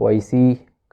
OIC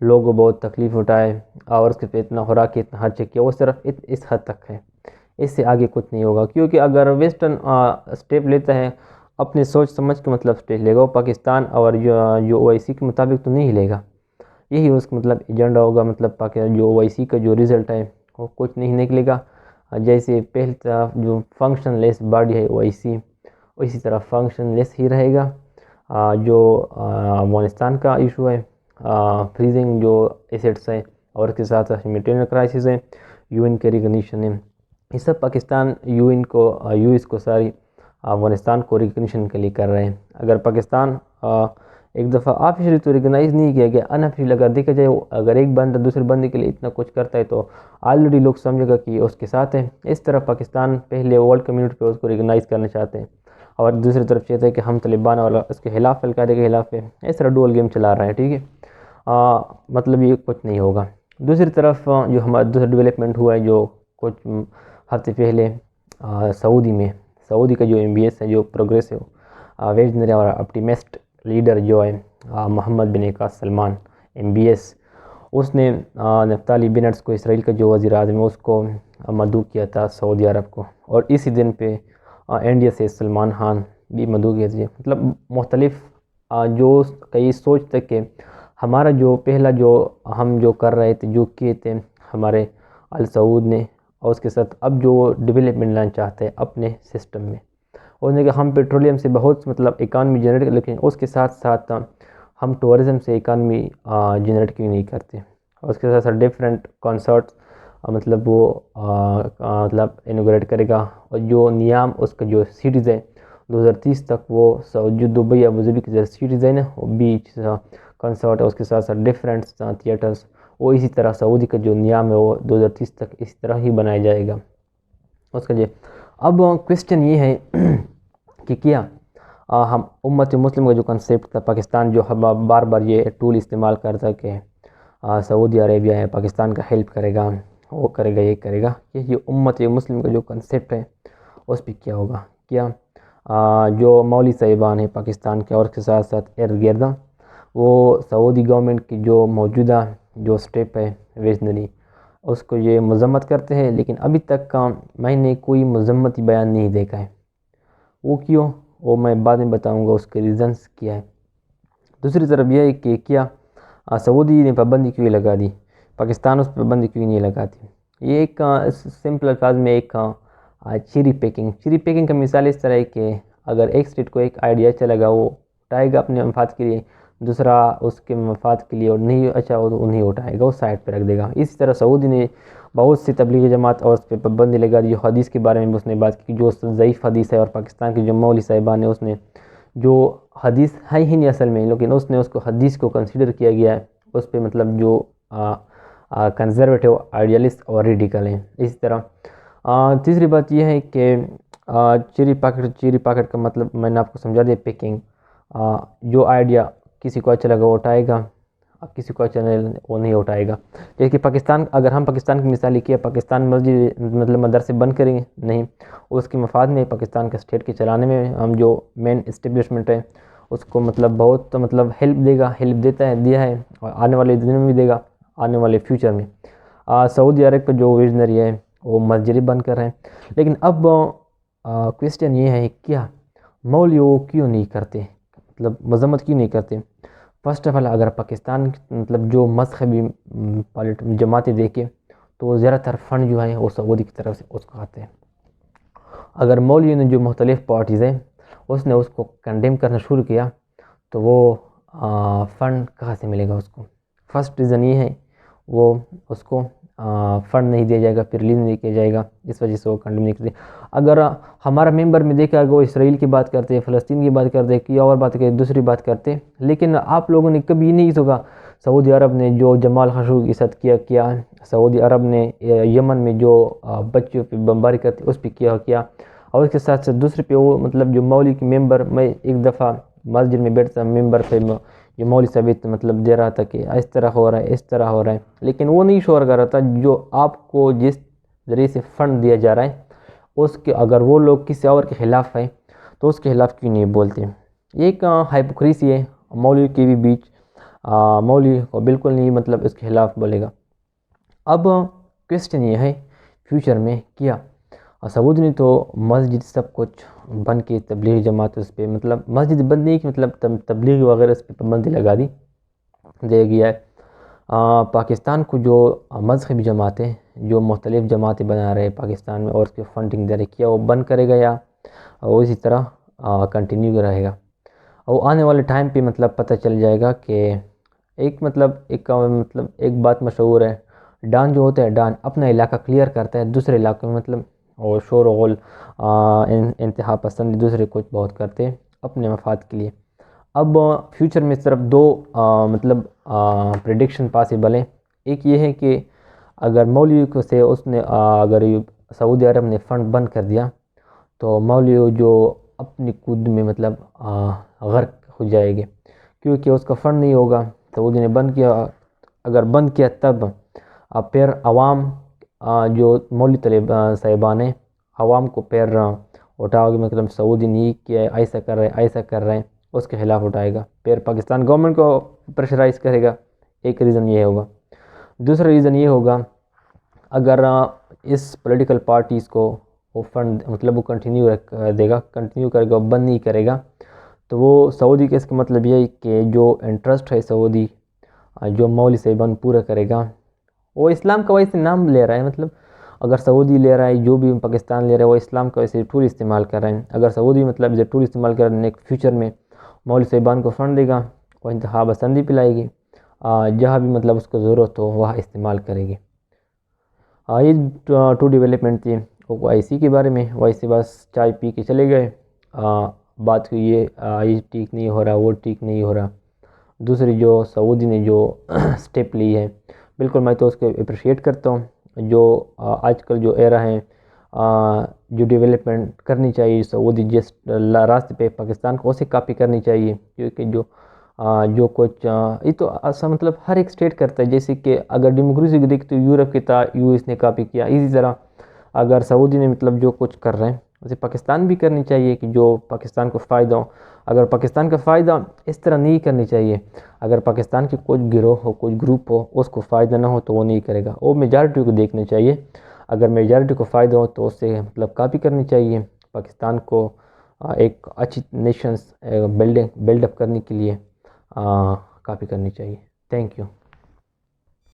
لوگوں بہت تکلیف اٹھائے اور اس کے پہ اتنا خوراک اتنا خرچ کیا، وہ صرف اس حد تک ہے، اس سے آگے کچھ نہیں ہوگا. کیونکہ اگر ویسٹرن اسٹیپ لیتا ہے اپنی سوچ سمجھ کے مطلب اسٹیپ لے گا، وہ پاکستان اور جو OIC کے مطابق تو نہیں لے گا. یہی اس کا مطلب ایجنڈا ہوگا، مطلب جو OIC کا جو رزلٹ ہے وہ کچھ نہیں نکلے گا. جیسے پہلی طرف جو فنکشن لیس باڈی ہے OIC، اسی طرح فنکشن لیس ہی رہے گا. جو افغانستان کا ایشو ہے، فریزنگ جو ایسیٹس ہیں اور اس کے ساتھ ساتھ ہیومینیٹیرین کرائسس ہیں، UN کے ریکگنیشن ہے، یہ سب پاکستان US کو ساری افغانستان کو ریکگنیشن کے لیے کر رہے ہیں. اگر پاکستان ایک دفعہ آفیشلی تو ریکگنائز نہیں کیا گیا، انآفیشلی اگر دیکھا جائے اگر ایک بندہ دوسرے بندے کے لیے اتنا کچھ کرتا ہے تو آلریڈی لوگ سمجھے گا کہ یہ اس کے ساتھ ہے. اس طرح پاکستان پہلے ورلڈ کمیونٹی پہ اس کو ریکگنائز کرنا چاہتے ہیں اور دوسری طرف چاہتے ہیں کہ ہم طالبان اور اس کے خلاف القاعدہ کے خلاف ہے. اس طرح ڈول گیم چلا رہے ہیں. ٹھیک ہے، مطلب یہ کچھ نہیں ہوگا. دوسری طرف جو ہمارا دوسرا ڈیولپمنٹ ہوا ہے جو کچھ ہفتے پہلے سعودی کا جو MBS ہے، جو پروگریسو ویژنری اور اپٹیمسٹ لیڈر جو ہے محمد بن عقاد سلمان MBS، اس نے نفتالی بینٹس کو، اسرائیل کا جو وزیر اعظم ہے، اس کو مدعو کیا تھا سعودی عرب کو، اور اسی دن پہ انڈیا سے سلمان خان بھی مدعو کیا تھا. مطلب مختلف جو کئی سوچ تک کہ ہمارا جو پہلا جو ہم جو کر رہے تھے، جو کیے تھے ہمارے آل سعود نے، اور اس کے ساتھ اب جو ڈیولپمنٹ لانا چاہتے ہیں اپنے سسٹم میں، اس نے کہ ہم پیٹرولیم سے بہت مطلب اکانومی جنریٹ کر، لیکن اس کے ساتھ ساتھ ہم ٹورزم سے اکانومی جنریٹ کیوں نہیں کرتے. اور اس کے ساتھ ساتھ ڈیفرنٹ کانسرٹس مطلب وہ مطلب انوگریٹ کرے گا، اور جو نیام اس کا جو سٹیز ہے 2030 تک، وہ جو دبئی ابوظہبی کی جو سٹیز ہے نا، وہ بیچ کنسرٹ ہے، اس کے ساتھ ساتھ ڈیفرنٹ تھیٹرز، وہ اسی طرح سعودی کا جو نیام ہے وہ 2030 تک اس طرح ہی بنایا جائے گا. اس کا اب کوشچن یہ ہے کہ کیا ہم امت مسلم کا جو کنسیپٹ تھا، پاکستان جو بار بار یہ ٹول استعمال کرتا کہ سعودی عربیہ ہے پاکستان کا ہیلپ کرے گا، وہ کرے گا، یہ کرے گا، یہ امت مسلم کا جو کنسیپٹ ہے اس پہ کیا ہوگا؟ کیا جو مولوی صاحبان ہیں پاکستان کے اور اس کے ساتھ ساتھ ارد گرد، وہ سعودی گورنمنٹ کی جو موجودہ جو سٹیپ ہے ویژنری، اس کو یہ مذمت کرتے ہیں، لیکن ابھی تک میں نے کوئی مذمتی بیان نہیں دیکھا ہے. وہ کیوں؟ وہ میں بعد میں بتاؤں گا اس کے ریزنس کیا ہے. دوسری طرف یہ ہے کہ کیا سعودی نے پابندی کیوں لگا دی، پاکستان اس پابندی کیوں نہیں لگاتی؟ یہ ایک سمپل الفاظ میں ایک چیری پیکنگ کا مثال اس طرح ہے کہ اگر ایک اسٹیٹ کو ایک آئیڈیا اچھا لگا، وہ اٹھائے گا اپنے مفاد کے لیے، دوسرا اس کے مفاد کے لیے اور نہیں اچھا ہو تو انہیں اٹھائے گا، وہ سائڈ پہ رکھ دے گا. اسی طرح سعودی نے بہت سی تبلیغی جماعت اور اس پہ پابندی لگا دی. جو حدیث کے بارے میں اس نے بات کی، جو ضعیف حدیث ہے، اور پاکستان کے جو مولوی صاحبان ہیں اس نے جو حدیث ہے ہی نہیں اصل میں، لیکن اس نے اس کو حدیث کو کنسیڈر کیا گیا ہے، اس پہ مطلب جو کنزرویٹو آئیڈیالسٹ اور ریڈیکل ہیں. اسی طرح تیسری بات یہ ہے کہ چیری پاکٹ کا مطلب میں نے آپ کو سمجھا دیا. پیکنگ، جو آئیڈیا کسی کو اچھا لگا وہ اٹھائے گا، کسی کو اچھا نہیں وہ نہیں اٹھائے گا. جیسے پاکستان، اگر ہم پاکستان کی مثال کیا، پاکستان مسجد مطلب مدرسے بند کریں گے نہیں، اس کے مفاد میں پاکستان کے اسٹیٹ کے چلانے میں ہم جو مین اسٹیبلشمنٹ ہے اس کو مطلب بہت مطلب ہیلپ دے گا، ہیلپ دیا ہے، اور آنے والے دنوں میں بھی دے گا، آنے والے فیوچر میں. سعودی عرب کا جو ویژنری ہے وہ مسجد بند کر رہے ہیں. لیکن اب کویسچن یہ ہے کیا مولوی وہ کیوں نہیں کرتے، مطلب مذمت کیوں نہیں کرتے؟ فرسٹ آف آل اگر پاکستان مطلب جو مذہبی جماعتیں دیکھیں تو زیادہ تر فنڈ جو ہیں وہ سعودی کی طرف سے اس کو آتے ہیں. اگر مولوی نے جو مختلف پارٹیز ہیں اس نے اس کو کنڈیم کرنا شروع کیا تو وہ فنڈ کہاں سے ملے گا اس کو؟ فرسٹ ریزن یہ ہے وہ اس کو فنڈ نہیں دیا جائے گا، پھر ریلیز نہیں کیا جائے گا، اس وجہ سے وہ کنڈیم نہیں کرتے. اگر ہمارا ممبر میں دیکھا وہ اسرائیل کی بات کرتے، فلسطین کی بات کرتے، کی اور بات کرتے، دوسری بات کرتے، لیکن آپ لوگوں نے کبھی نہیں سوچا سعودی عرب نے جو جمال خشوگی کے ساتھ کیا، سعودی عرب نے یمن میں جو بچوں پہ بمباری کرتی اس پہ کیا، اور اس کے ساتھ ساتھ دوسرے پہ وہ مطلب جو مولوی کی ممبر، میں ایک دفعہ مسجد میں بیٹھتا ممبر پہ جو مولوی صاحب مطلب دے رہا تھا کہ اس طرح ہو رہا ہے، اس طرح ہو رہا ہے، لیکن وہ نہیں شور کر رہا تھا جو آپ کو جس ذریعے سے فنڈ دیا جا رہا ہے اس کے اگر وہ لوگ کسی اور کے خلاف ہیں تو اس کے خلاف کیوں نہیں بولتے؟ یہ ایک ہائپوکریسی ہے مولوی کے بھی بیچ. مولوی کو بالکل نہیں مطلب اس کے خلاف بولے گا۔ اب کویسچن یہ ہے فیوچر میں کیا سعودی نے تو مسجد سب کچھ بند کی، تبلیغی جماعت اس پہ مطلب مسجد بند نہیں کی، مطلب تبلیغی وغیرہ اس پہ پابندی لگا دے گیا ہے۔ پاکستان کو جو مذہبی جماعتیں جو مختلف جماعتیں بنا رہے پاکستان میں اور اس کی فنڈنگ دے رہے، کیا وہ بند کرے گا یا وہ اسی طرح کنٹینیو رہے گا؟ اور آنے والے ٹائم پہ مطلب پتہ چل جائے گا کہ ایک بات مشہور ہے، ڈان جو ہوتا ہے ڈان اپنا علاقہ کلیئر کرتا ہے، دوسرے علاقے میں مطلب اور شور و غل انتہا پسند دوسرے کچھ بہت کرتے ہیں اپنے مفاد کے لیے۔ اب فیوچر میں صرف دو مطلب پریڈکشن پاسبل ہیں۔ ایک یہ ہے کہ اگر مولوی کو سے اس نے اگر سعودی عرب نے فنڈ بند کر دیا تو مولوی جو اپنی کود میں مطلب غرق ہو جائے گے، کیونکہ اس کا فنڈ نہیں ہوگا، سعودی نے بند کیا۔ اگر بند کیا تب پھر عوام جو مولوی طالب صاحبان ہیں عوام کو پھر اٹھاؤ گے، مطلب سعودی نہیں کیا ایسا کر رہے ہیں اس کے خلاف اٹھائے گا، پھر پاکستان گورنمنٹ کو پریشرائز کرے گا۔ ایک ریزن یہ ہوگا۔ دوسرا ریزن یہ ہوگا اگر اس پولیٹیکل پارٹیز کو وہ فنڈ مطلب وہ کنٹینیو دے گا، کنٹینیو کرے گا، بند نہیں کرے گا، تو وہ سعودی کے اس کا مطلب یہ ہے کہ جو انٹرسٹ ہے سعودی جو مولوی صاحبان پورا کرے گا، وہ اسلام کا ویسے نام لے رہا ہے، مطلب اگر سعودی لے رہا ہے جو بھی پاکستان لے رہا ہے وہ اسلام کا ویسے ٹول استعمال کر رہے ہیں۔ اگر سعودی مطلب اسے ٹول استعمال کر رہے ہیں فیوچر میں مولوی صاحبان کو فنڈ دے گا، وہ انتہا پسندی پلائے گی، جہاں بھی مطلب اس کو ضرورت ہو وہاں استعمال کرے گی۔ یہ ٹو ڈیولپمنٹ تھی او آئی سی کے بارے میں، ویسے بس چائے پی کے چلے گئے، بات ہوئی یہ ٹھیک نہیں ہو رہا وہ ٹھیک نہیں ہو رہا۔ دوسری جو سعودی نے جو سٹیپ لی ہے بالکل میں تو اس کو اپریشیٹ کرتا ہوں۔ جو آج کل جو ایرا ہیں جو ڈیولپمنٹ کرنی چاہیے سعودی جس راستے پہ پاکستان کو اسے کاپی کرنی چاہیے، کیونکہ جو کچھ یہ تو ایسا مطلب ہر ایک سٹیٹ کرتا ہے، جیسے کہ اگر ڈیموکریسی کو دیکھتے یورپ کی یو ایس نے کاپی کیا، اسی طرح اگر سعودی نے مطلب جو کچھ کر رہے ہیں اسے پاکستان بھی کرنی چاہیے کہ جو پاکستان کو فائدہ ہو۔ اگر پاکستان کا فائدہ اس طرح نہیں کرنی چاہیے، اگر پاکستان کے کچھ گروہ ہو کچھ گروپ ہو اس کو فائدہ نہ ہو تو وہ نہیں کرے گا، وہ میجارٹی کو دیکھنا چاہیے۔ اگر میجارٹی کو فائدہ ہو تو اس سے مطلب کاپی کرنی چاہیے، پاکستان کو ایک اچھی نیشنز بلڈ اپ کرنے کے لیے کاپی کرنی چاہیے۔ Thank you.